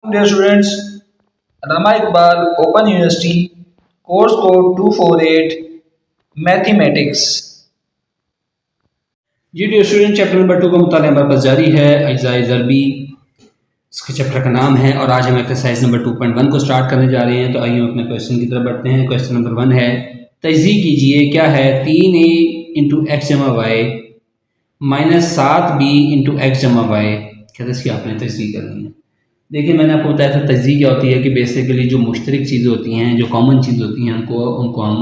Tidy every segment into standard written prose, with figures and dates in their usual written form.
Dear students, Rama Iqbal, Open University, course code 248, Mathematics. जी dear student, chapter number 2 का मुताला हमारे पास जारी है। अज्जाए ज़रबी इसके चैप्टर का नाम है और आज हम एक्सरसाइज नंबर 2.1 को स्टार्ट करने जा रहे हैं। तो आइए हम अपने क्वेश्चन की तरफ बढ़ते हैं। क्वेश्चन नंबर 1 है, तजज़ीह कीजिए क्या है 3a इंटू एक्स जमा Y minus 7b into X जमा वाई। कहते इसकी आपने तजज़ीह करनी है। देखिए, मैंने आपको बताया था तजज़ीह क्या होती है कि बेसिकली जो मुश्तरक चीज़ें होती हैं, जो कॉमन चीज़ होती हैं, उनको हम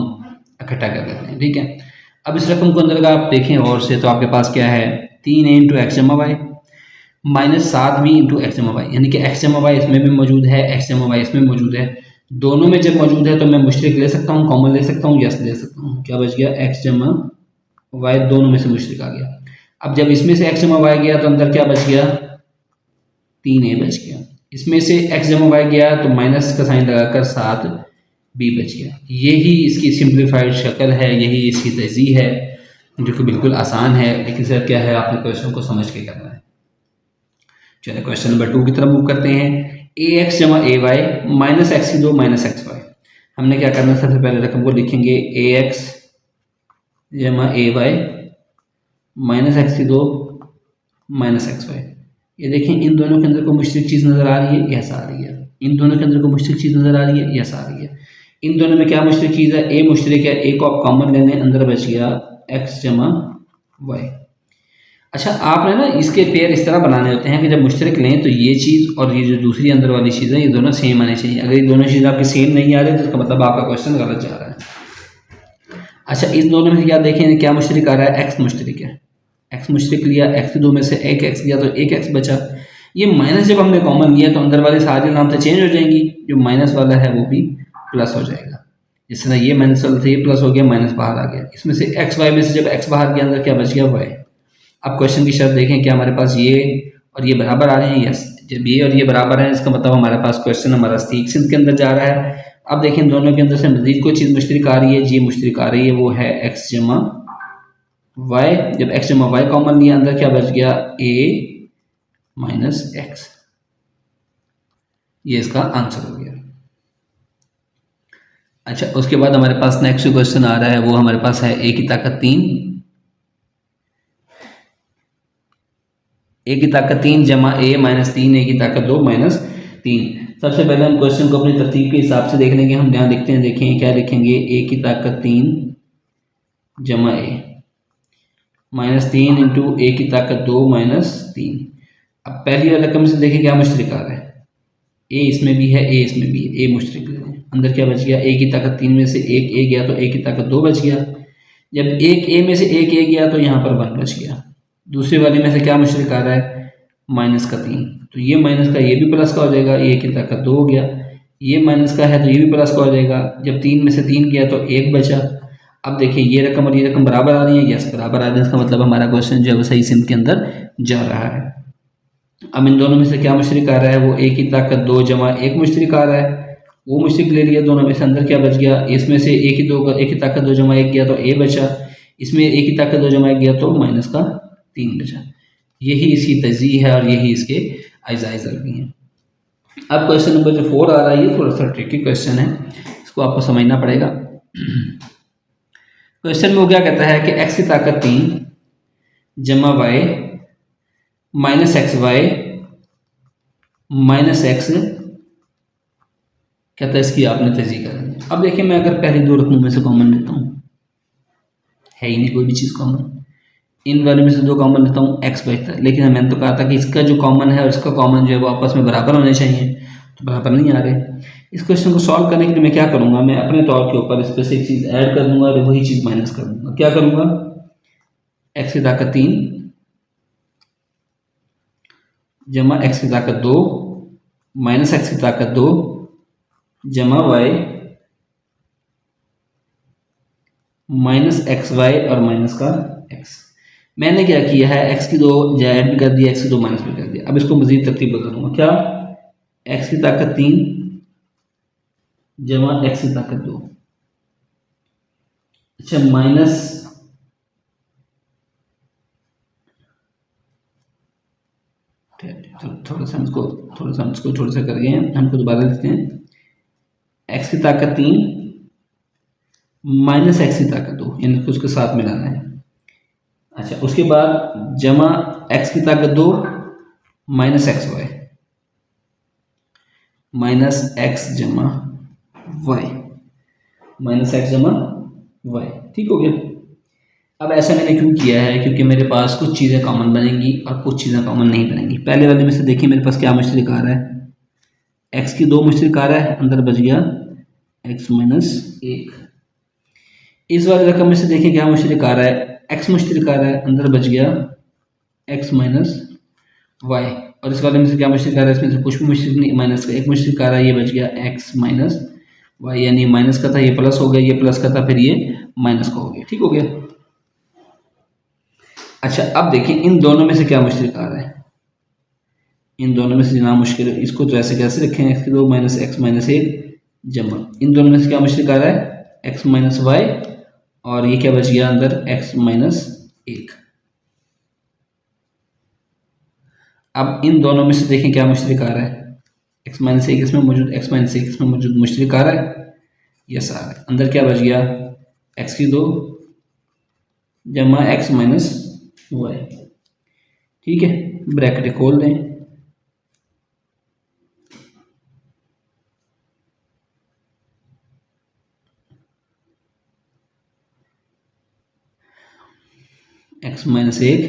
इकट्ठा कर देते हैं। ठीक है, अब इस रकम को अंदर अगर आप देखें और से तो आपके पास क्या है 3a इंटू एक्स जमा Y minus 7b into X जमा वाई, यानी कि एक्स जमा वाई इसमें भी मौजूद है, एक्स जमा वाई इसमें मौजूद है। दोनों में जब मौजूद है तो मैं मुश्तरक ले सकता हूँ, कॉमन ले सकता हूँ, यस ले सकता हूँ। क्या बच गया? एक्स जमा वाई दोनों में से मुश्तरक आ गया। अब जब इसमें से एक्स जमा वाई गया तो अंदर क्या बच गया? 3a बच गया। इसमें से एक्स जमा वाई गया तो माइनस का साइन लगाकर 7b बच गया। यही इसकी सिंप्लीफाइड शक्ल है, यही इसकी तजज़ीह है, जो कि बिल्कुल आसान है। लेकिन सर क्या है, आपने क्वेश्चन को समझ के करना है। चलिए क्वेश्चन नंबर 2 की तरफ मूव करते हैं। ए एक्स जमा ए वाई माइनस एक्स की 2 माइनस एक्स वाई। हमने क्या करना है, सबसे पहले रकम को लिखेंगे ए एक्स जमा ए वाई माइनस एक्स की 2 माइनस एक्स वाई। ये देखें, इन दोनों के अंदर को मुश्तरक चीज़ नज़र आ रही है, यस आ रही है। इन दोनों के अंदर को मुश्तरक चीज़ नज़र आ रही है, यस आ रही है। इन दोनों में क्या मुश्तरक चीज़ है? ए मुश्तरक है, ए को आप कॉमन लेने, अंदर बच गया एक्स जमा वाई। अच्छा, आपने ना इसके पेयर इस तरह बनाने होते हैं कि जब मुश्तरक लें तो ये चीज़ और ये जो दूसरी अंदर वाली चीज़ है, ये दोनों सेम आनी चाहिए। अगर ये दोनों चीज़ आपकी सेम नहीं आ रही तो इसका मतलब आपका क्वेश्चन गलत जा रहा है। अच्छा, इस दोनों में से क्या देखें, क्या मुश्तरक आ रहा है? एक्स मुश्तरक है। एक्स मुश्तरक लिया, एक्स की 2 में से एक एक्स गया तो एक एक्स बचा। ये माइनस जब हमने कॉमन लिया तो अंदर वाली सारी अलामतें चेंज हो जाएंगी, जो माइनस वाला है वो भी प्लस हो जाएगा। जिस तरह ये माइनस वाला था ये प्लस हो गया, माइनस बाहर आ गया। इसमें से एक्स वाई में से जब एक्स बाहर गया, अंदर क्या बच गया? वाई। अब क्वेश्चन की शर्त देखें, क्या हमारे पास ये और ये बराबर आ रहे हैं? यस। जब ये और ये बराबर है इसका मतलब हमारे पास क्वेश्चन हमारा ठीक सिंध के अंदर जा रहा है। अब देखें, दोनों के अंदर से मजीद कोई चीज़ मुश्तरक आ रही है, जी मुश्तरक आ रही है, वो है एक्स जमा वाई। जब एक्स जमा वाई कॉमन लिया, अंदर क्या बच गया? ए माइनस एक्स। ये इसका आंसर हो गया। अच्छा, उसके बाद हमारे पास नेक्स्ट क्वेश्चन आ रहा है, वो हमारे पास है ए की ताकत 3, ए की ताकत 3 जमा ए माइनस 3, ए की ताकत 2 माइनस 3। सबसे पहले हम क्वेश्चन को अपनी तरतीब के हिसाब से देख लेंगे। हम यहाँ लिखते हैं, देखें क्या लिखेंगे, ए की ताकत 3 जमा ए माइनस 3 इंटू ए की ताकत 2 माइनस 3। अब पहली वाली रकम से देखें क्या मुश्तरक आ रहा है, ए इसमें भी है, ए इसमें भी है, ए मुश्तरक ले लें। अंदर क्या बच गया? ए की ताकत 3 में से एक ए गया तो ए की ताकत 2 बच गया। जब एक ए में से एक ए गया तो यहाँ पर 1 बच गया। दूसरी वाली में से क्या मुश्तरक आ रहा है? माइनस का 3, तो ये माइनस का ये भी प्लस का हो जाएगा, ए की ताकत 2 हो गया। ये माइनस का है तो ये भी प्लस का हो जाएगा। जब 3 में से 3 गया तो 1 बचा। अब देखिए, ये रकम और ये रकम बराबर आ रही है, यस बराबर आ रही है। इसका मतलब हमारा क्वेश्चन जो है वो सही सिंध के अंदर जा रहा है। अब इन दोनों में से क्या मुश्तरक आ रहा है? वो ए की ताकत 2 जमा 1 मुश्तरक आ रहा है, वो मुश्तरक ले लिया दोनों में से। अंदर क्या बच गया? इसमें से ए की ताकत 2 जमा 1 गया तो ए बचा। इसमें ए की ताकत 2 जमा 1 गया तो माइनस का 3 बचा। यही इसकी तजज़ीह है और यही इसके अज्जाए ज़रबी हैं। अब क्वेश्चन नंबर जो 4 आ रहा है, ये थोड़ा सा ट्रिकी क्वेश्चन है, इसको आपको समझना पड़ेगा। क्वेश्चन में वो क्या कहता है कि एक्स की ताकत 3 जमा Y minus x y minus x, कहता है इसकी आपने तजज़ीह करनी है। अब देखिए, मैं अगर पहली दो रकमों में से कॉमन लेता हूँ, है ही नहीं कोई भी चीज़ कॉमन। इन वाले में से 2 कॉमन लेता हूँ, एक्स बचता है। लेकिन मैंने तो कहा था कि इसका जो कॉमन है और इसका कॉमन जो है वो आपस में बराबर होने चाहिए, तो बराबर नहीं आ रहे। इस क्वेश्चन को सॉल्व करने के लिए मैं क्या करूँगा, मैं अपने तौर के ऊपर इस पर से एक चीज़ ऐड कर दूंगा और वही चीज़ माइनस कर दूंगा। क्या करूँगा? एक्स की ताकत 3 जमा एक्स की ताकत 2 माइनस एक्स की ताकत 2 जमा वाई माइनस एक्स वाई और माइनस का एक्स। मैंने क्या किया है, एक्स की 2 ऐड भी कर दिया, एक्स की 2 माइनस भी कर दिया। अब इसको मजीद तरतीब बदलूंगा। क्या? एक्स की ताकत 3 जमा एक्स की ताकत 2, अच्छा माइनस तो थोड़ा सा हम इसको थोड़ा सा कर गए हैं, हमको दोबारा लिखते हैं। एक्स की ताकत 3 माइनस एक्स की ताकत 2, यानी कि उसके साथ मिलाना है। अच्छा, उसके बाद जमा एक्स की ताकत 2 minus x y, minus x जमा वाई, माइनस एक्स जमा वाई। ठीक हो गया। अब ऐसा मैंने क्यों किया है, क्योंकि मेरे पास कुछ चीज़ें कॉमन बनेंगी और कुछ चीज़ें कॉमन नहीं बनेंगी। पहले वाले में से देखिए मेरे पास क्या मुश्तरक आ रहा है, एक्स की 2 मुश्तरक आ रहा है, अंदर बच गया एक्स माइनस 1। इस वाले रकम में से देखिए क्या मुश्तरक आ रहा है, एक्स मुश्तरक आ रहा है, अंदर बच गया एक्स माइनस वाई। और इस वाले में से क्या मुश्तरक आ रहा है, इसमें से कुछ भी मुश्तरक नहीं, माइनस का 1 मुश्तरक आ रहा है, ये बच गया एक्स माइनस वाई, यानी माइनस का था ये प्लस हो गया, ये प्लस का था फिर ये माइनस का हो गया। ठीक हो गया। अच्छा, अब देखिए इन दोनों में से क्या मुश्तरक आ रहा है, इन दोनों में से जनाब मुश्किल, इसको तो ऐसे कैसे रखें, एक्स की 2 माइनस एक्स माइनस 1 जमा, इन दोनों में से क्या मुश्तरक आ रहा है, एक्स माइनस वाई, और ये क्या बच गया अंदर एक्स माइनस 1। अब इन दोनों में से देखें क्या मुश्तरक आ रहा है, एक्स माइनस 1 इसमें मौजूद, एक्स माइनस 1 इसमें मौजूद, मुश्तरक आ रहा है, यस आ रहा है। अंदर क्या बच गया, एक्स की 2 जमा एक्स माइनस वाई। ठीक है, ब्रैकेट खोल दें, एक्स माइनस 1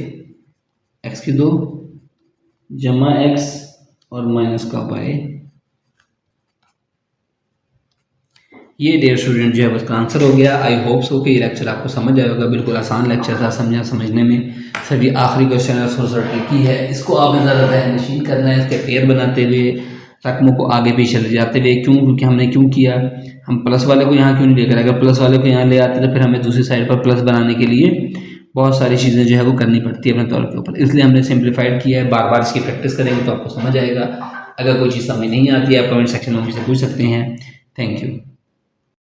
एक्स की 2 जमा एक्स और माइनस का वाई। ये डियर स्टूडेंट जो है उसका आंसर हो गया। आई होप सो कि ये लेक्चर आपको समझ आएगा, बिल्कुल आसान लेक्चर था समझने में। सभी आखिरी क्वेश्चन है सोसाइटी की है, इसको आपने ज़्यादा जहन नशीन करना है, इसके पेयर बनाते हुए रकमों को आगे पीछे ले जाते हुए। क्यों, क्योंकि हमने क्यों किया, हम प्लस वाले को यहाँ क्यों नहीं लेकर, अगर प्लस वाले को यहाँ ले आते तो फिर हमें दूसरी साइड पर प्लस बनाने के लिए बहुत सारी चीज़ें जो है वो करनी पड़ती है अपने तौर के ऊपर, इसलिए हमने सिंप्लीफाइड किया है। बार बार इसकी प्रैक्टिस करेंगे तो आपको समझ आएगा। अगर कोई चीज़ समझ नहीं आती है आप कमेंट सेक्शन में मुझसे पूछ सकते हैं। Thank you.